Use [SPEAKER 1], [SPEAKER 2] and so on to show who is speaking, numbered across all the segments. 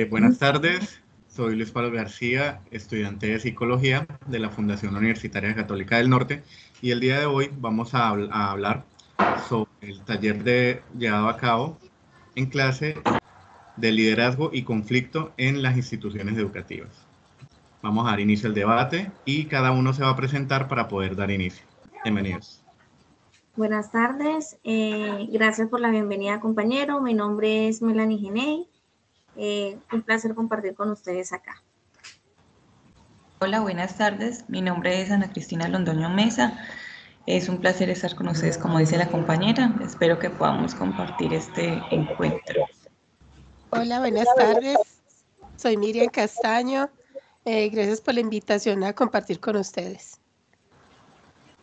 [SPEAKER 1] Buenas tardes, soy Luis Pablo García, estudiante de Psicología de la Fundación Universitaria Católica del Norte, y el día de hoy vamos a hablar sobre el taller llevado a cabo en clase de liderazgo y conflicto en las instituciones educativas. Vamos a dar inicio al debate y cada uno se va a presentar para poder dar inicio. Bienvenidos.
[SPEAKER 2] Buenas tardes, gracias por la bienvenida, compañero. Mi nombre es Melanie Genei. Un placer compartir con ustedes acá.
[SPEAKER 3] Hola, buenas tardes. Mi nombre es Ana Cristina Londoño Mesa. Es un placer estar con ustedes, como dice la compañera. Espero que podamos compartir este encuentro.
[SPEAKER 4] Hola, buenas tardes. Soy Miriam Castaño. Gracias por la invitación a compartir con ustedes.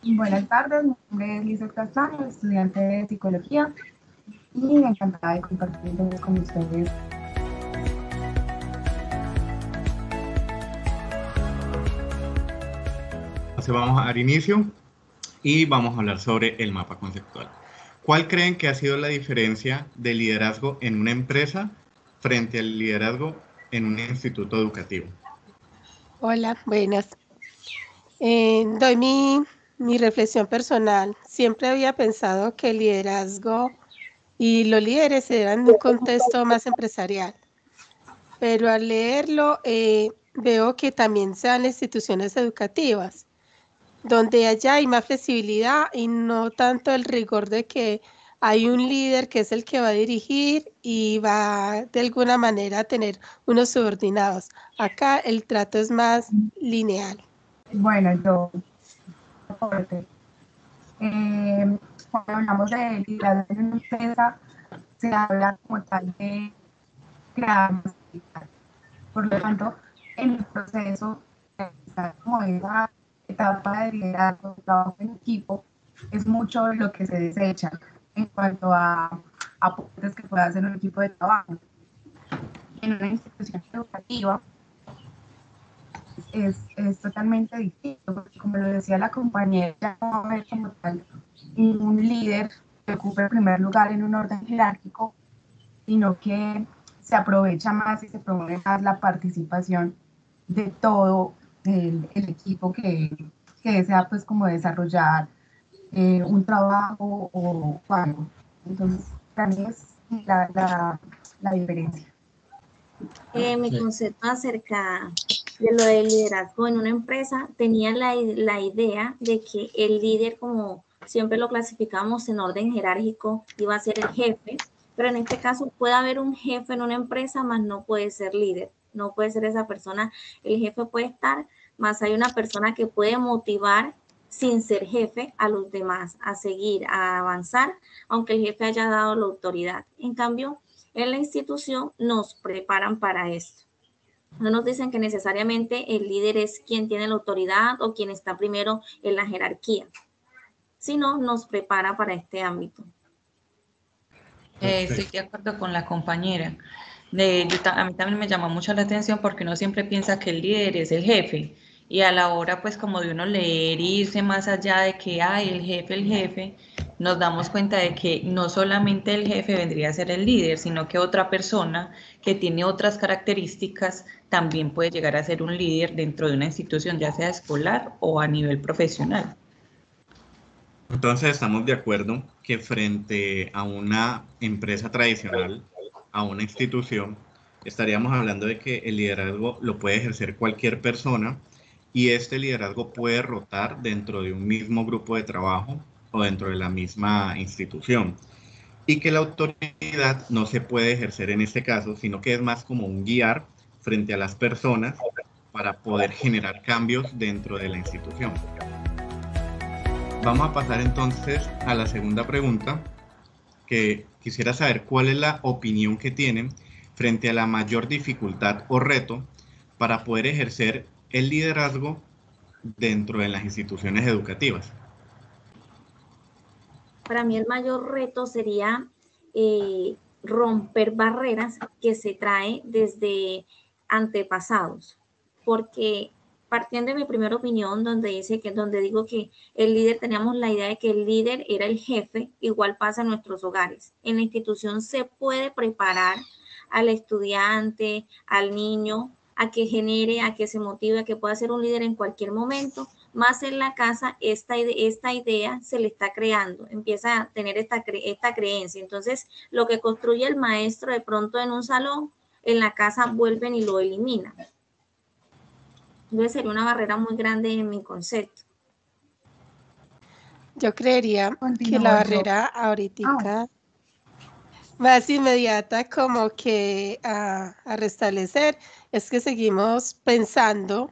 [SPEAKER 5] Buenas tardes, mi nombre es Lizeth Castaño, estudiante de Psicología, y encantada de compartir con ustedes.
[SPEAKER 1] Entonces vamos a dar inicio y vamos a hablar sobre el mapa conceptual. ¿Cuál creen que ha sido la diferencia de liderazgo en una empresa frente al liderazgo en un instituto educativo?
[SPEAKER 4] Hola, buenas. Doy mi reflexión personal. Siempre había pensado que el liderazgo y los líderes eran en un contexto más empresarial, pero al leerlo veo que también se dan en instituciones educativas, donde allá hay más flexibilidad y no tanto el rigor de que hay un líder que es el que va a dirigir y va de alguna manera a tener unos subordinados. Acá el trato es más lineal.
[SPEAKER 5] Bueno, yo cuando hablamos de liderazgo en una empresa, se habla como tal de crear masividad. Por lo tanto, en el proceso, como esa etapa de liderazgo, trabajo en equipo, es mucho lo que se desecha en cuanto a aportes que pueda hacer un equipo de trabajo. En una institución educativa es totalmente distinto, porque como lo decía la compañera, ya no va a haber como tal un líder que ocupe el primer lugar en un orden jerárquico, sino que se aprovecha más y se promueve más la participación de todo el equipo que desea pues como desarrollar un trabajo o algo. Entonces, también es la diferencia.
[SPEAKER 2] Mi concepto acerca de lo del liderazgo en una empresa tenía la idea de que el líder, como siempre lo clasificamos en orden jerárquico, iba a ser el jefe, pero en este caso puede haber un jefe en una empresa, más no puede ser líder, no puede ser esa persona. El jefe puede estar, más hay una persona que puede motivar sin ser jefe a los demás a seguir, a avanzar, aunque el jefe haya dado la autoridad. En cambio, en la institución nos preparan para esto. No nos dicen que necesariamente el líder es quien tiene la autoridad o quien está primero en la jerarquía, sino nos prepara para este ámbito.
[SPEAKER 3] Estoy de acuerdo con la compañera. A mí también me llama mucho la atención porque uno siempre piensa que el líder es el jefe, y a la hora pues como de uno leer y irse más allá de que hay el jefe, nos damos cuenta de que no solamente el jefe vendría a ser el líder, sino que otra persona que tiene otras características también puede llegar a ser un líder dentro de una institución, ya sea escolar o a nivel profesional.
[SPEAKER 1] Entonces estamos de acuerdo que frente a una empresa tradicional, a una institución, estaríamos hablando de que el liderazgo lo puede ejercer cualquier persona, y este liderazgo puede rotar dentro de un mismo grupo de trabajo o dentro de la misma institución, y que la autoridad no se puede ejercer en este caso, sino que es más como un guiar frente a las personas para poder generar cambios dentro de la institución. Vamos a pasar entonces a la segunda pregunta, que quisiera saber cuál es la opinión que tienen frente a la mayor dificultad o reto para poder ejercer el liderazgo dentro de las instituciones educativas.
[SPEAKER 2] Para mí el mayor reto sería romper barreras que se trae desde antepasados, porque partiendo de mi primera opinión, donde digo que el líder, teníamos la idea de que el líder era el jefe, igual pasa en nuestros hogares. En la institución se puede preparar al estudiante, al niño, a que genere, a que se motive, a que pueda ser un líder en cualquier momento, más en la casa esta idea se le está creando, empieza a tener esta creencia. Entonces, lo que construye el maestro de pronto en un salón, en la casa vuelven y lo eliminan. Entonces, sería una barrera muy grande en mi concepto.
[SPEAKER 4] Yo creería que la barrera ahorita más inmediata como que a restablecer es que seguimos pensando,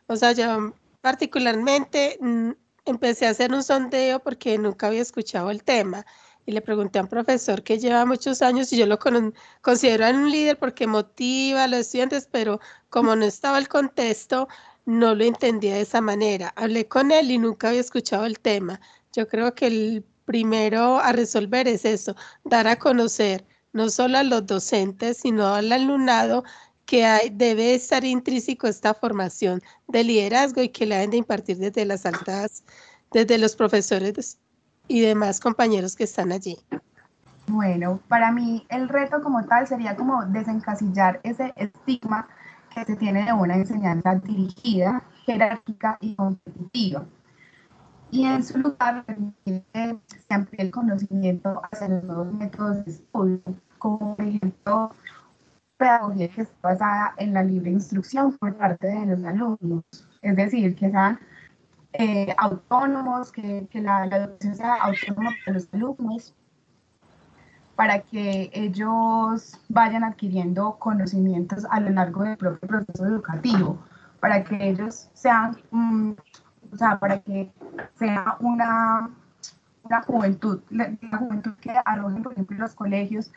[SPEAKER 4] o sea, yo particularmente empecé a hacer un sondeo porque nunca había escuchado el tema y le pregunté a un profesor que lleva muchos años y yo lo considero un líder porque motiva a los estudiantes, pero como no estaba el contexto, no lo entendía de esa manera. Hablé con él y nunca había escuchado el tema. Yo creo que el primero a resolver es eso, dar a conocer no solo a los docentes, sino al alumnado que debe estar intrínseco esta formación de liderazgo y que la deben de impartir desde las altas, desde los profesores y demás compañeros que están allí.
[SPEAKER 5] Bueno, para mí el reto como tal sería como desencasillar ese estigma que se tiene de una enseñanza dirigida, jerárquica y competitiva. Y en su lugar permitir que se amplíe el conocimiento hacia los nuevos métodos de estudio, como por ejemplo pedagogía que está basada en la libre instrucción por parte de los alumnos, es decir, que sean autónomos, que la educación sea autónoma para los alumnos, para que ellos vayan adquiriendo conocimientos a lo largo del propio proceso educativo, para que ellos sean, o sea, para que sea una juventud, la juventud que arrojen, por ejemplo, los colegios,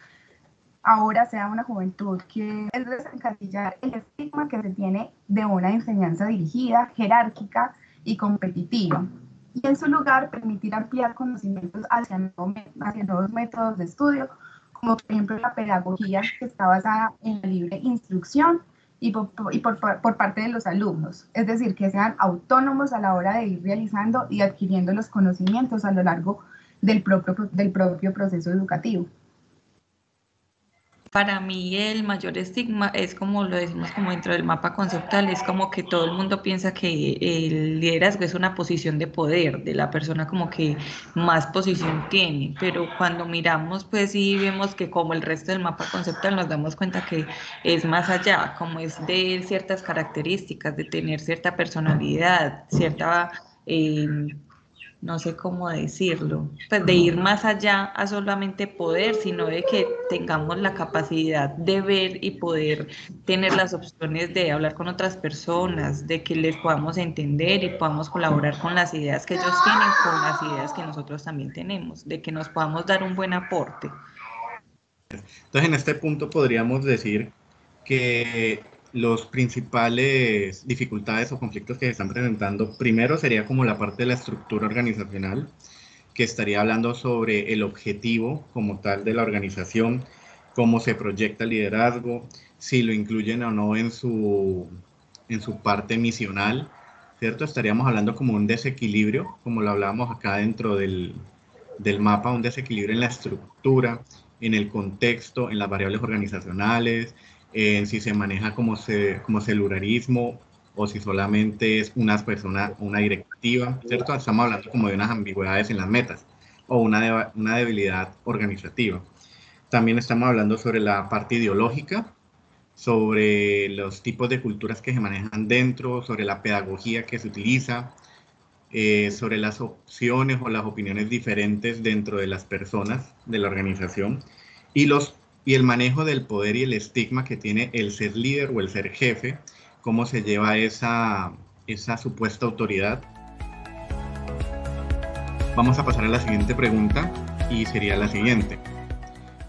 [SPEAKER 5] ahora sea una juventud que es desencasillar el estigma que se tiene de una enseñanza dirigida, jerárquica y competitiva. Y en su lugar permitir ampliar conocimientos hacia nuevos métodos de estudio, como por ejemplo la pedagogía que está basada en la libre instrucción y por parte de los alumnos. Es decir, que sean autónomos a la hora de ir realizando y adquiriendo los conocimientos a lo largo del propio proceso educativo.
[SPEAKER 3] Para mí el mayor estigma es como lo decimos como dentro del mapa conceptual, es como que todo el mundo piensa que el liderazgo es una posición de poder, de la persona como que más posición tiene, pero cuando miramos pues sí vemos que como el resto del mapa conceptual nos damos cuenta que es más allá, como es de ciertas características, de tener cierta personalidad, cierta... no sé cómo decirlo, pues de ir más allá a solamente poder, sino de que tengamos la capacidad de ver y poder tener las opciones de hablar con otras personas, de que les podamos entender y podamos colaborar con las ideas que ellos tienen, con las ideas que nosotros también tenemos, de que nos podamos dar un buen aporte.
[SPEAKER 1] Entonces, en este punto podríamos decir que los principales dificultades o conflictos que se están presentando, primero sería como la parte de la estructura organizacional, que estaría hablando sobre el objetivo como tal de la organización, cómo se proyecta el liderazgo, si lo incluyen o no en su parte misional, ¿cierto? Estaríamos hablando como un desequilibrio, como lo hablábamos acá dentro del mapa, un desequilibrio en la estructura, en el contexto, en las variables organizacionales, en si se maneja como celularismo o si solamente es una persona, una directiva, ¿cierto? Estamos hablando como de unas ambigüedades en las metas o una debilidad organizativa. También estamos hablando sobre la parte ideológica, sobre los tipos de culturas que se manejan dentro, sobre la pedagogía que se utiliza, sobre las opciones o las opiniones diferentes dentro de las personas de la organización y el manejo del poder y el estigma que tiene el ser líder o el ser jefe, cómo se lleva esa supuesta autoridad. Vamos a pasar a la siguiente pregunta y sería la siguiente.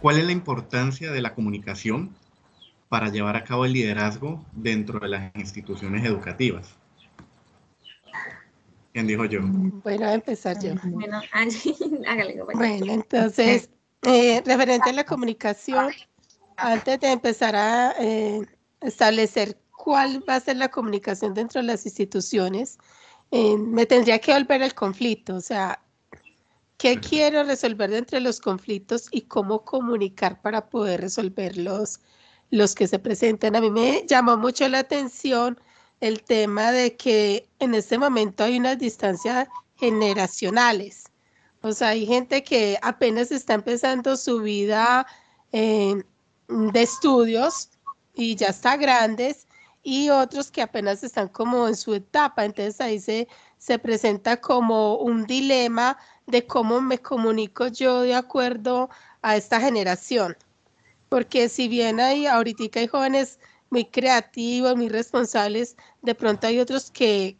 [SPEAKER 1] ¿Cuál es la importancia de la comunicación para llevar a cabo el liderazgo dentro de las instituciones educativas? ¿Quién dijo yo?
[SPEAKER 4] Bueno, voy a empezar yo.
[SPEAKER 2] Bueno, hágale.
[SPEAKER 4] Bueno, entonces, referente a la comunicación, antes de empezar a establecer cuál va a ser la comunicación dentro de las instituciones, me tendría que volver al conflicto, o sea, ¿qué quiero resolver dentro de los conflictos y cómo comunicar para poder resolverlos los que se presentan. A mí me llamó mucho la atención el tema de que en este momento hay unas distancias generacionales. O sea, hay gente que apenas está empezando su vida de estudios y ya está grandes, y otros que apenas están como en su etapa. Entonces ahí se presenta como un dilema de cómo me comunico yo de acuerdo a esta generación. Porque si bien ahorita hay jóvenes muy creativos, muy responsables, de pronto hay otros que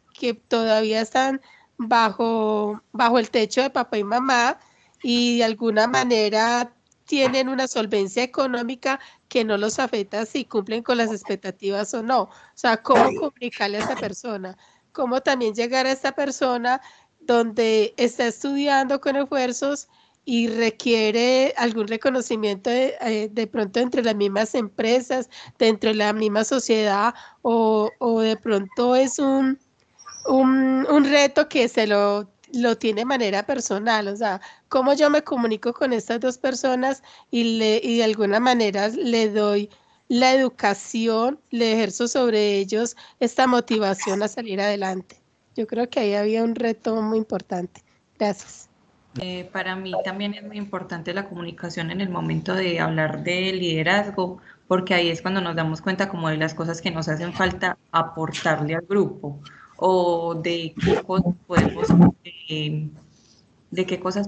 [SPEAKER 4] todavía están bajo el techo de papá y mamá, y de alguna manera tienen una solvencia económica que no los afecta si cumplen con las expectativas o no. O sea, cómo comunicarle a esa persona, cómo también llegar a esta persona donde está estudiando con esfuerzos y requiere algún reconocimiento de pronto entre las mismas empresas, dentro de la misma sociedad, o de pronto es un reto que se lo tiene de manera personal. O sea, cómo yo me comunico con estas dos personas y de alguna manera le doy la educación, le ejerzo sobre ellos esta motivación a salir adelante. Yo creo que ahí había un reto muy importante. Gracias.
[SPEAKER 3] Para mí también es muy importante la comunicación en el momento de hablar de liderazgo, porque ahí es cuando nos damos cuenta como de las cosas que nos hacen falta aportarle al grupo, o de qué cosas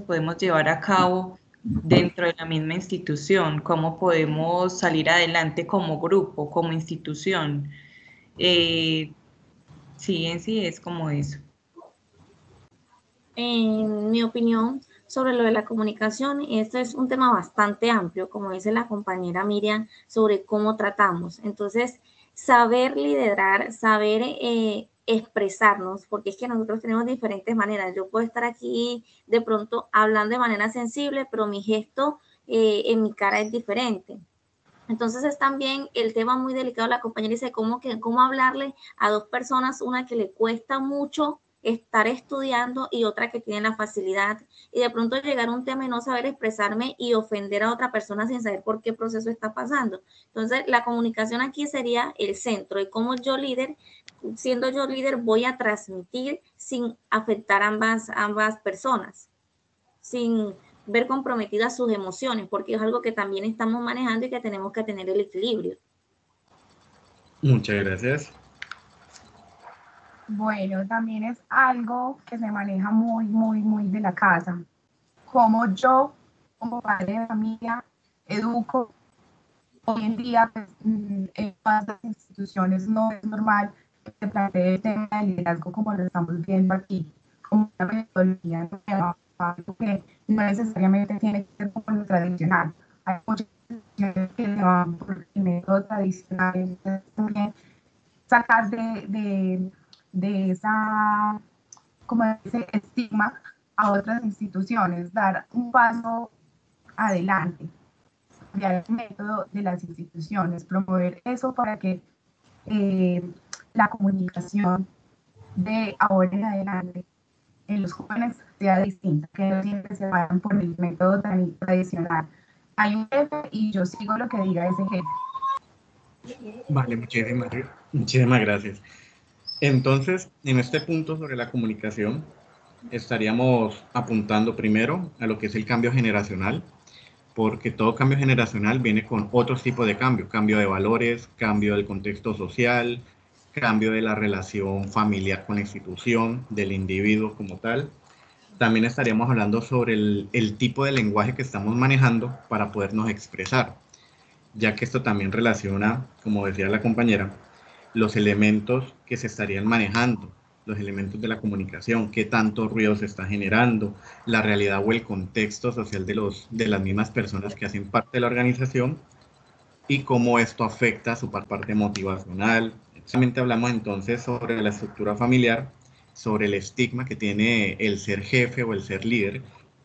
[SPEAKER 3] podemos llevar a cabo dentro de la misma institución, cómo podemos salir adelante como grupo, como institución. Sí, en sí es como eso.
[SPEAKER 2] En mi opinión, sobre lo de la comunicación, esto es un tema bastante amplio, como dice la compañera Miriam, sobre cómo tratamos. Entonces, saber liderar, saber expresarnos, porque es que nosotros tenemos diferentes maneras. Yo puedo estar aquí de pronto hablando de manera sensible, pero mi gesto en mi cara es diferente. Entonces es también el tema muy delicado. La compañera dice cómo hablarle a dos personas, una que le cuesta mucho estar estudiando y otra que tiene la facilidad, y de pronto llegar a un tema y no saber expresarme y ofender a otra persona sin saber por qué proceso está pasando. Entonces la comunicación aquí sería el centro, y cómo yo siendo yo líder, voy a transmitir sin afectar a ambas personas, sin ver comprometidas sus emociones, porque es algo que también estamos manejando y que tenemos que tener el equilibrio.
[SPEAKER 1] Muchas gracias.
[SPEAKER 5] Bueno, también es algo que se maneja muy, muy, muy de la casa. Como yo, como padre de familia, educo. Hoy en día, pues, en todas las instituciones no es normal que se plantee el tema de liderazgo como lo estamos viendo aquí, como una metodología nueva, que no necesariamente tiene que ser como lo tradicional. Hay muchas instituciones que se van por el método tradicional, entonces también sacar de esa, como ese estigma a otras instituciones, dar un paso adelante, cambiar el método de las instituciones, promover eso para que la comunicación de ahora en adelante en los jóvenes sea distinta, que no siempre se vayan por el método tan tradicional. Hay un jefe y yo sigo lo que diga ese jefe.
[SPEAKER 1] Vale, muchísimas gracias. Entonces, en este punto sobre la comunicación, estaríamos apuntando primero a lo que es el cambio generacional, porque todo cambio generacional viene con otros tipos de cambio de valores, cambio del contexto social, cambio de la relación familiar con la institución, del individuo como tal. También estaríamos hablando sobre el tipo de lenguaje que estamos manejando para podernos expresar, ya que esto también relaciona, como decía la compañera, los elementos que se estarían manejando, los elementos de la comunicación, qué tanto ruido se está generando, la realidad o el contexto social de las mismas personas que hacen parte de la organización, y cómo esto afecta a su parte motivacional. Solamente hablamos entonces sobre la estructura familiar, sobre el estigma que tiene el ser jefe o el ser líder,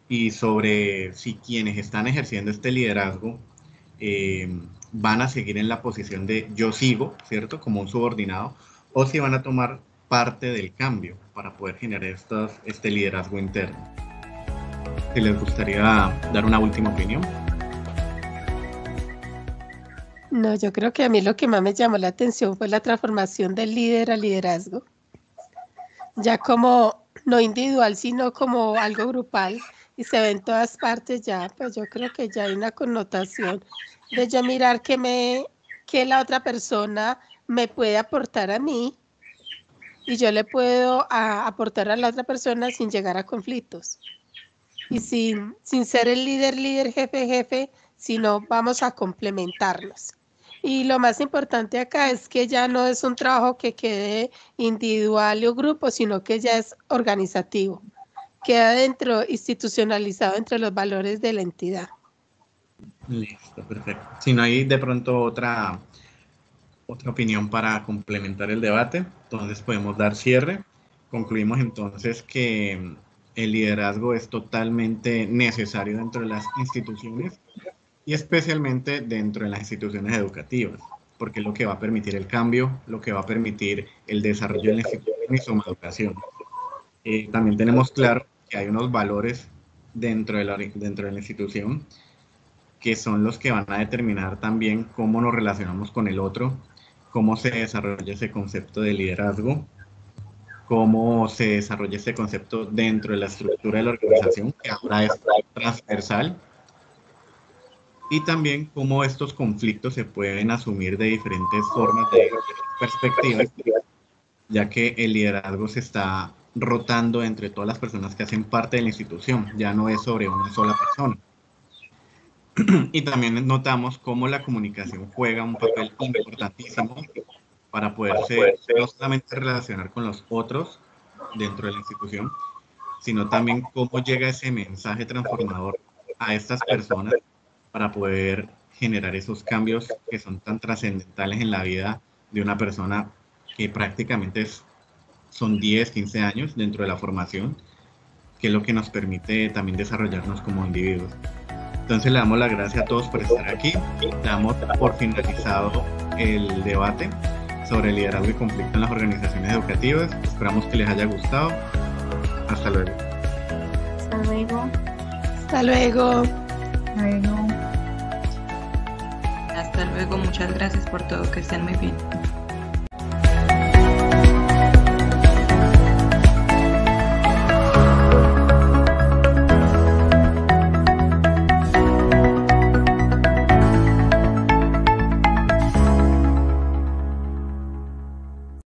[SPEAKER 1] y sobre si quienes están ejerciendo este liderazgo van a seguir en la posición de yo sigo, ¿cierto? Como un subordinado, o si van a tomar parte del cambio para poder generar este liderazgo interno. Si les gustaría dar una última opinión.
[SPEAKER 4] No, yo creo que a mí lo que más me llamó la atención fue la transformación del líder al liderazgo. Ya como no individual, sino como algo grupal y se ve en todas partes ya, pues yo creo que ya hay una connotación de yo mirar que la otra persona me puede aportar a mí y yo le puedo aportar a la otra persona sin llegar a conflictos. Y sin ser el líder, jefe, sino vamos a complementarnos. Y lo más importante acá es que ya no es un trabajo que quede individual o grupo, sino que ya es organizativo. Queda institucionalizado entre los valores de la entidad.
[SPEAKER 1] Listo, perfecto. Si no hay de pronto otra opinión para complementar el debate, entonces podemos dar cierre. Concluimos entonces que el liderazgo es totalmente necesario dentro de las instituciones y especialmente dentro de las instituciones educativas, porque es lo que va a permitir el cambio, lo que va a permitir el desarrollo de la institución y su educación. También tenemos claro que hay unos valores dentro de la institución que son los que van a determinar también cómo nos relacionamos con el otro, cómo se desarrolla ese concepto de liderazgo, cómo se desarrolla ese concepto dentro de la estructura de la organización, que ahora es transversal, y también cómo estos conflictos se pueden asumir de diferentes formas, de perspectivas, ya que el liderazgo se está rotando entre todas las personas que hacen parte de la institución, ya no es sobre una sola persona. Y también notamos cómo la comunicación juega un papel importantísimo para poderse no solamente relacionar con los otros dentro de la institución, sino también cómo llega ese mensaje transformador a estas personas para poder generar esos cambios que son tan trascendentales en la vida de una persona que prácticamente son 10, 15 años dentro de la formación, que es lo que nos permite también desarrollarnos como individuos. Entonces le damos las gracias a todos por estar aquí. Damos por finalizado el debate sobre el liderazgo y conflicto en las organizaciones educativas. Esperamos que les haya gustado. Hasta luego.
[SPEAKER 2] Hasta luego.
[SPEAKER 4] Hasta luego.
[SPEAKER 5] Bueno.
[SPEAKER 3] Hasta luego, muchas gracias por todo, que estén muy bien.